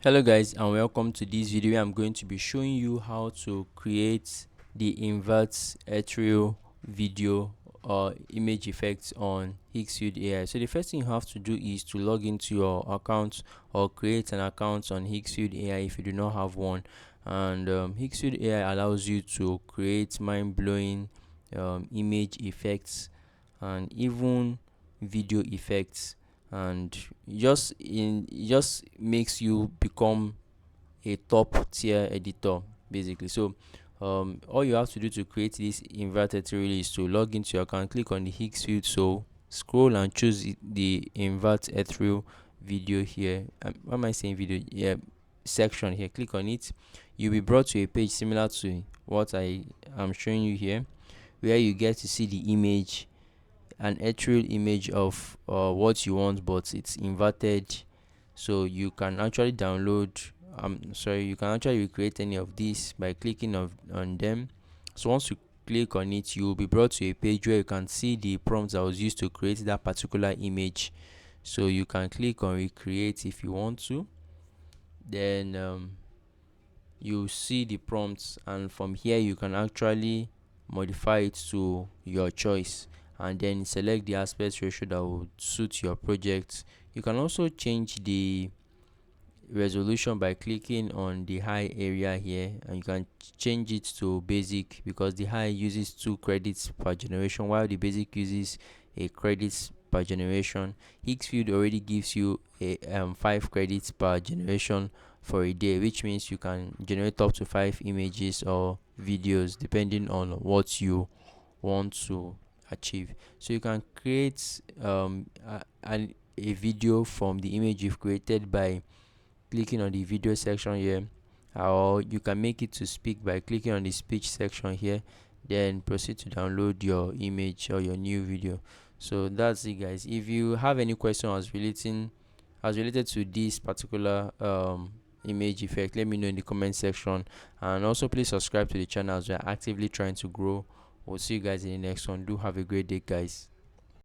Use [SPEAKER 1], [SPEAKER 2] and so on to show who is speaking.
[SPEAKER 1] Hello guys, and welcome to this video where I'm going to be showing you how to create the invert ethereal video or image effects on Higgsfield AI. So the first thing you have to do is to log into your account or create an account on Higgsfield AI if you do not have one. And Higgsfield AI allows you to create mind-blowing image effects and even video effects, and it just makes you become a top tier editor basically. So all you have to do to create this inverted really is to log into your account, click on the Higgsfield, so scroll and choose the invert ethereal video here. What am I saying video? Yeah, section here. Click on it. You'll be brought to a page similar to what I am showing you here, where you get to see the image, an actual image of what you want, but it's inverted. So you can actually download, you can actually recreate any of these by clicking on them. So once you click on it, you will be brought to a page where you can see the prompts that was used to create that particular image. So you can click on recreate if you want to. Then you see the prompts, and from here you can actually modify it to your choice and then select the aspect ratio that would suit your project. You can also change the resolution by clicking on the high area here, and you can change it to basic because the high uses 2 credits per generation while the basic uses a credits per generation. Higgsfield already gives you a 5 credits per generation for a day, which means you can generate up to 5 images or videos depending on what you want to achieve. So you can create a video from the image you've created by clicking on the video section here, or you can make it to speak by clicking on the speech section here, then proceed to download your image or your new video. So that's it guys. If you have any question as related to this particular image effect, let me know in the comment section, and also please subscribe to the channel as we are actively trying to grow. We'll see you guys in the next one. Do have a great day guys.